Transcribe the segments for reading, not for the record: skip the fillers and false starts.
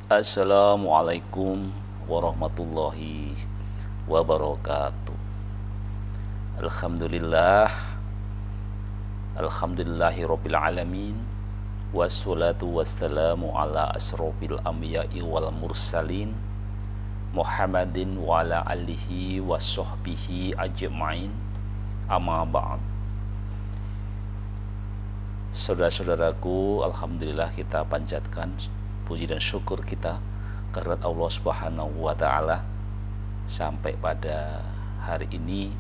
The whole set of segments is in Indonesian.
Assalamualaikum warahmatullahi wabarakatuh. Alhamdulillah, alhamdulillahirabbil alamin. Wassalatu wassalamu ala asrofil anbiya'i wal mursalin Muhammadin wa ala alihi wa sahbihi ajma'in. Amma ba'd. Saudara-saudaraku, alhamdulillah kita panjatkan puji dan syukur kita kehadirat Allah Subhanahu wa taala sampai pada hari ini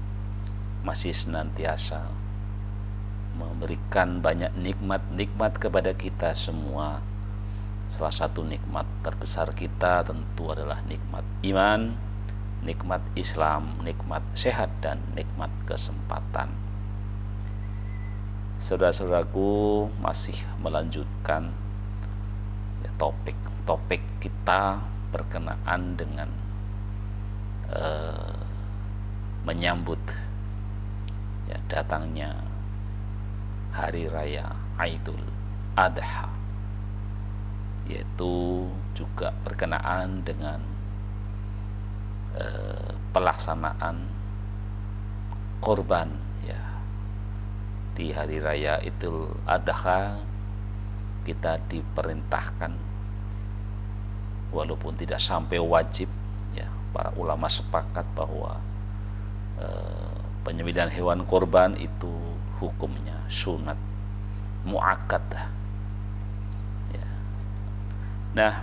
masih senantiasa memberikan banyak nikmat-nikmat kepada kita semua. Salah satu nikmat terbesar kita tentu adalah nikmat iman, nikmat Islam, nikmat sehat, dan nikmat kesempatan. Saudara-saudaraku, masih melanjutkan topik kita berkenaan dengan menyambut datangnya hari raya Idul Adha, yaitu juga berkenaan dengan pelaksanaan korban di hari raya Idul Adha. Kita diperintahkan, walaupun tidak sampai wajib, para ulama sepakat bahwa penyembelihan hewan korban itu hukumnya sunat muakkadah. Nah,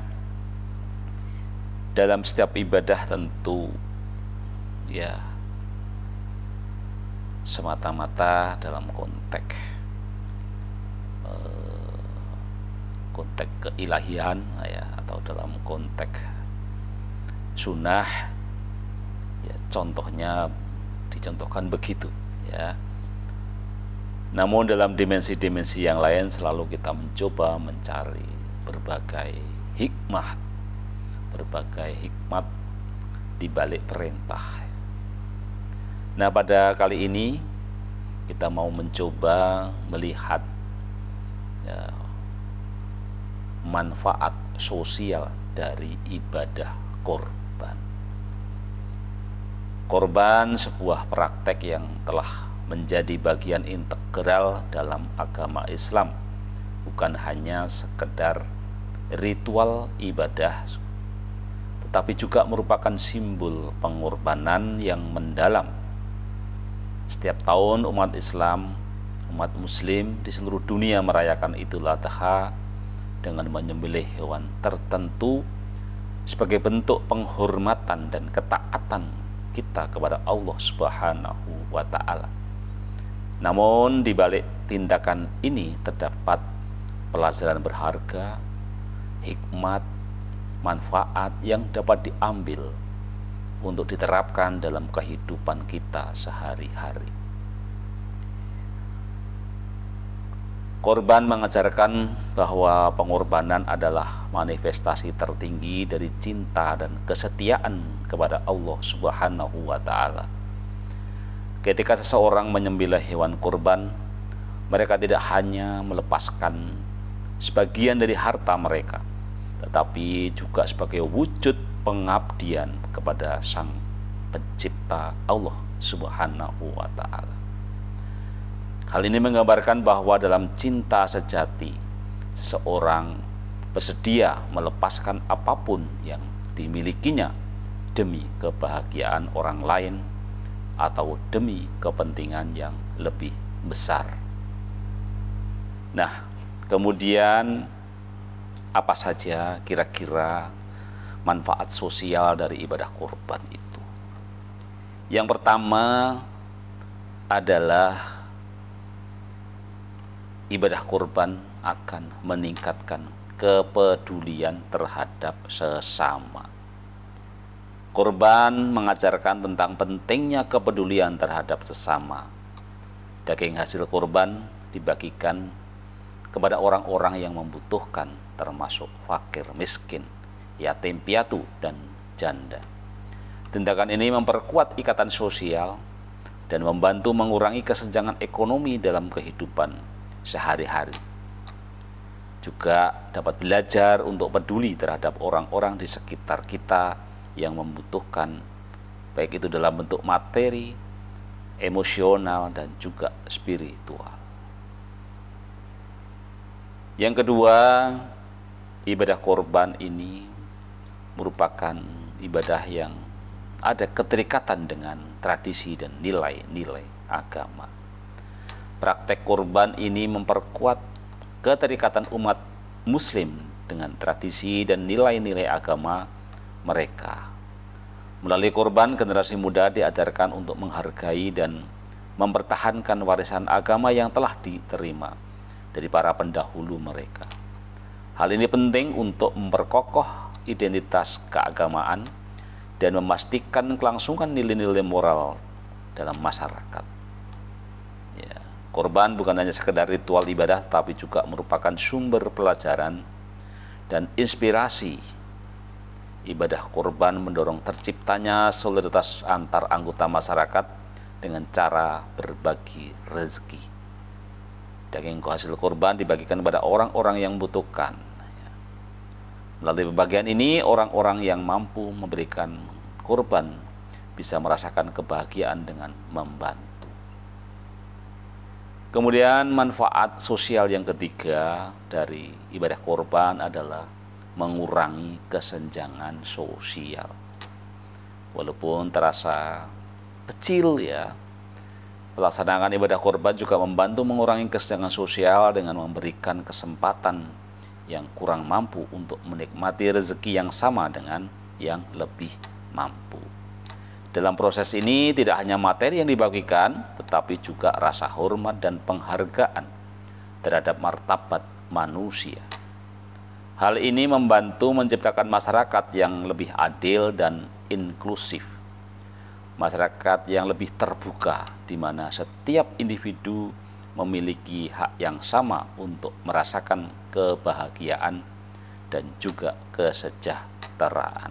dalam setiap ibadah tentu semata-mata dalam konteks keilahian atau dalam konteks sunnah, contohnya dicontohkan begitu Namun dalam dimensi-dimensi yang lain selalu kita mencoba mencari berbagai hikmah di balik perintah. Nah, pada kali ini kita mau mencoba melihat manfaat sosial dari ibadah korban. Korban sebuah praktek yang telah menjadi bagian integral dalam agama Islam, bukan hanya sekedar ritual ibadah, tetapi juga merupakan simbol pengorbanan yang mendalam. Setiap tahun umat Islam, umat muslim di seluruh dunia merayakan Idul Adha dengan menyembelih hewan tertentu sebagai bentuk penghormatan dan ketaatan kita kepada Allah Subhanahu wa taala. Namun di balik tindakan ini terdapat pelajaran berharga, hikmat, manfaat yang dapat diambil untuk diterapkan dalam kehidupan kita sehari-hari. Korban mengajarkan bahwa pengorbanan adalah manifestasi tertinggi dari cinta dan kesetiaan kepada Allah Subhanahu wa taala. Ketika seseorang menyembelih hewan kurban, mereka tidak hanya melepaskan sebagian dari harta mereka, tetapi juga sebagai wujud pengabdian kepada Sang Pencipta Allah Subhanahu wa taala. Hal ini menggambarkan bahwa dalam cinta sejati, seseorang bersedia melepaskan apapun yang dimilikinya demi kebahagiaan orang lain atau demi kepentingan yang lebih besar. Nah, kemudian apa saja kira-kira manfaat sosial dari ibadah kurban itu? Yang pertama adalah ibadah kurban akan meningkatkan kepedulian terhadap sesama. Kurban mengajarkan tentang pentingnya kepedulian terhadap sesama. Daging hasil kurban dibagikan kepada orang-orang yang membutuhkan, termasuk fakir, miskin, yatim piatu, dan janda. Tindakan ini memperkuat ikatan sosial dan membantu mengurangi kesenjangan ekonomi dalam kehidupan sehari-hari. juga dapat belajar untuk peduli terhadap orang-orang di sekitar kita yang membutuhkan, baik itu dalam bentuk materi, emosional, dan juga spiritual. Yang kedua, ibadah korban ini merupakan ibadah yang ada keterikatan dengan tradisi dan nilai-nilai agama. Praktek korban ini memperkuat keterikatan umat Muslim dengan tradisi dan nilai-nilai agama mereka. Melalui korban, generasi muda diajarkan untuk menghargai dan mempertahankan warisan agama yang telah diterima dari para pendahulu mereka. Hal ini penting untuk memperkokoh identitas keagamaan dan memastikan kelangsungan nilai-nilai moral dalam masyarakat. Ya, korban bukan hanya sekedar ritual ibadah, tapi juga merupakan sumber pelajaran dan inspirasi. Ibadah korban mendorong terciptanya solidaritas antar anggota masyarakat dengan cara berbagi rezeki. Daging hasil korban dibagikan kepada orang-orang yang membutuhkan. Melalui pembagian ini, orang-orang yang mampu memberikan korban bisa merasakan kebahagiaan dengan membantu. Kemudian manfaat sosial yang ketiga dari ibadah korban adalah mengurangi kesenjangan sosial. Walaupun terasa kecil ya, pelaksanaan ibadah korban juga membantu mengurangi kesenjangan sosial dengan memberikan kesempatan yang kurang mampu untuk menikmati rezeki yang sama dengan yang lebih mampu. Dalam proses ini tidak hanya materi yang dibagikan, tetapi juga rasa hormat dan penghargaan terhadap martabat manusia. Hal ini membantu menciptakan masyarakat yang lebih adil dan inklusif. Masyarakat yang lebih terbuka, di mana setiap individu memiliki hak yang sama untuk merasakan kebahagiaan dan juga kesejahteraan.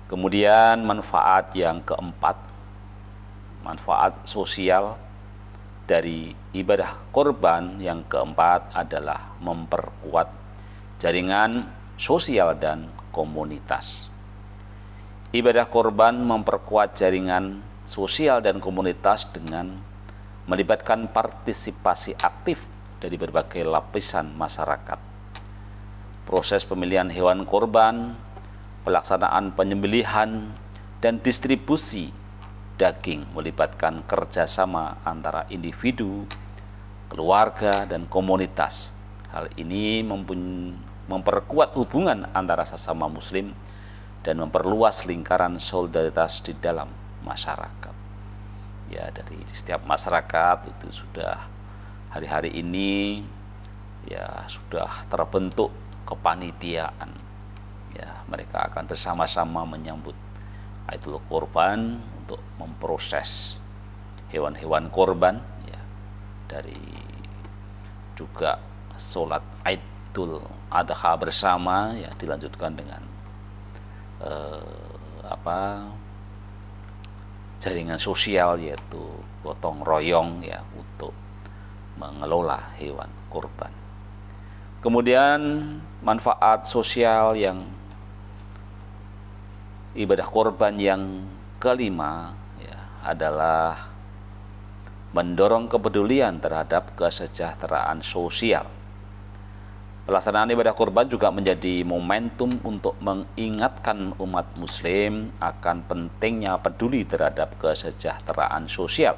Kemudian manfaat yang keempat, manfaat sosial dari ibadah korban yang keempat adalah memperkuat jaringan sosial dan komunitas. Ibadah korban memperkuat jaringan sosial dan komunitas dengan melibatkan partisipasi aktif dari berbagai lapisan masyarakat. Proses pemilihan hewan korban, pelaksanaan penyembelihan, dan distribusi daging melibatkan kerjasama antara individu, keluarga, dan komunitas. Hal ini memperkuat hubungan antara sesama muslim dan memperluas lingkaran solidaritas di dalam masyarakat. Ya, dari setiap masyarakat itu sudah hari-hari ini ya sudah terbentuk kepanitiaan. Ya, mereka akan bersama-sama menyambut Idul Kurban untuk memproses hewan-hewan korban ya, dari juga sholat Idul Adha bersama ya, dilanjutkan dengan jaringan sosial yaitu gotong royong ya untuk mengelola hewan kurban. Kemudian manfaat sosial yang ibadah korban yang kelima ya, adalah mendorong kepedulian terhadap kesejahteraan sosial. Pelaksanaan ibadah korban juga menjadi momentum untuk mengingatkan umat muslim akan pentingnya peduli terhadap kesejahteraan sosial.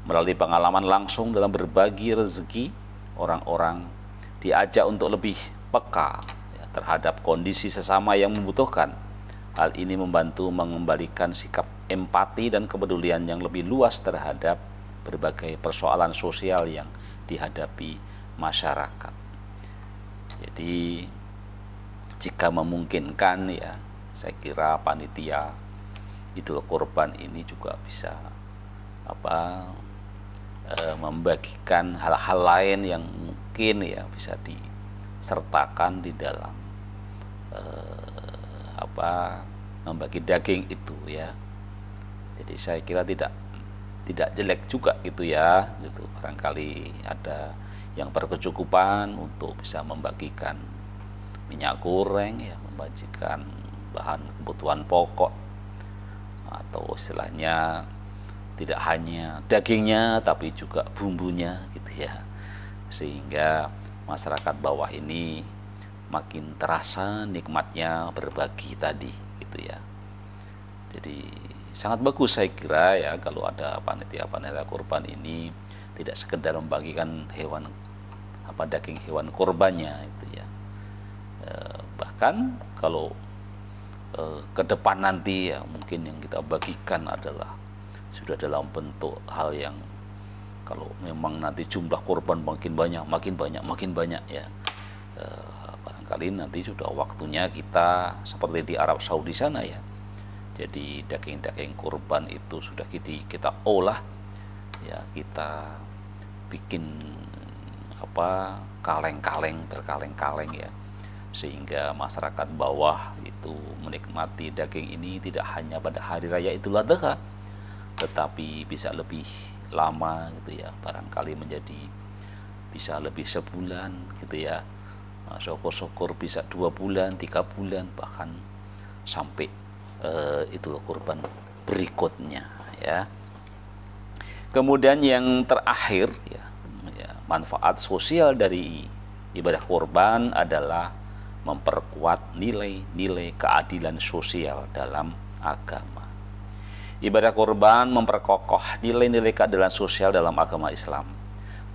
Melalui pengalaman langsung dalam berbagi rezeki, orang-orang diajak untuk lebih peka ya, terhadap kondisi sesama yang membutuhkan. Hal ini membantu mengembalikan sikap empati dan kepedulian yang lebih luas terhadap berbagai persoalan sosial yang dihadapi masyarakat. Jadi jika memungkinkan ya, saya kira panitia Idul Kurban ini juga bisa membagikan hal-hal lain yang mungkin ya bisa disertakan di dalam membagi daging itu ya. Jadi saya kira tidak jelek juga gitu ya, gitu. Barangkali ada yang berkecukupan untuk bisa membagikan minyak goreng, ya, membagikan bahan kebutuhan pokok, atau istilahnya tidak hanya dagingnya tapi juga bumbunya gitu ya, sehingga masyarakat bawah ini makin terasa nikmatnya berbagi tadi gitu ya. Jadi sangat bagus saya kira ya kalau ada panitia-panitia kurban ini tidak sekedar membagikan hewan daging hewan kurbannya itu ya. Bahkan kalau ke depan nanti ya mungkin yang kita bagikan adalah sudah dalam bentuk hal yang kalau memang nanti jumlah korban makin banyak ya, barangkali nanti sudah waktunya kita seperti di Arab Saudi sana ya, jadi daging-daging kurban itu sudah kita olah ya, kita bikin berkaleng-kaleng ya, sehingga masyarakat bawah itu menikmati daging ini tidak hanya pada hari raya Idul Adha, tetapi bisa lebih lama gitu ya, barangkali bisa lebih sebulan gitu ya, syukur-syukur bisa 2 bulan, 3 bulan, bahkan sampai Idul Kurban berikutnya ya. Kemudian yang terakhir ya, manfaat sosial dari ibadah kurban adalah memperkuat nilai-nilai keadilan sosial dalam agama. Ibadah kurban memperkokoh nilai-nilai keadilan sosial dalam agama Islam.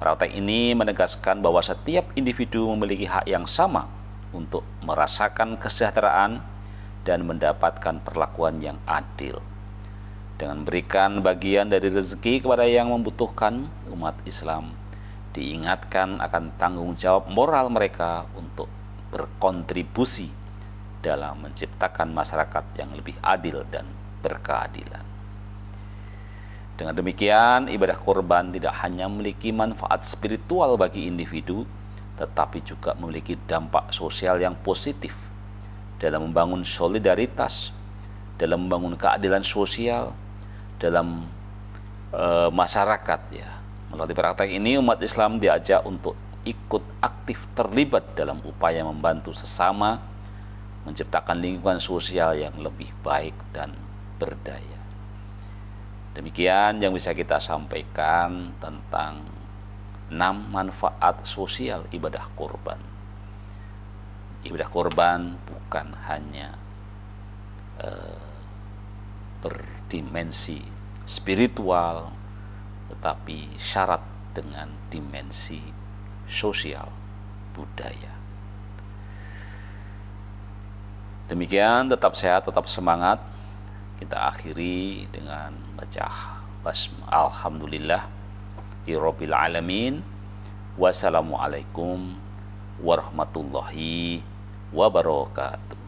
Praktek ini menegaskan bahwa setiap individu memiliki hak yang sama untuk merasakan kesejahteraan dan mendapatkan perlakuan yang adil. Dengan memberikan bagian dari rezeki kepada yang membutuhkan, umat Islam diingatkan akan tanggung jawab moral mereka untuk berkontribusi dalam menciptakan masyarakat yang lebih adil dan berkeadilan. Dengan demikian, ibadah kurban tidak hanya memiliki manfaat spiritual bagi individu, tetapi juga memiliki dampak sosial yang positif dalam membangun solidaritas, dalam membangun keadilan sosial dalam masyarakat ya. Melalui praktek ini umat Islam diajak untuk ikut aktif terlibat dalam upaya membantu sesama menciptakan lingkungan sosial yang lebih baik dan berdaya. Demikian yang bisa kita sampaikan tentang 6 manfaat sosial ibadah kurban. Ibadah kurban bukan hanya berdimensi spiritual, tetapi syarat dengan dimensi sosial budaya. Demikian, tetap sehat, tetap semangat. Kita akhiri dengan baca alhamdulillah rabbil alamin. Wassalamualaikum warahmatullahi wabarakatuh.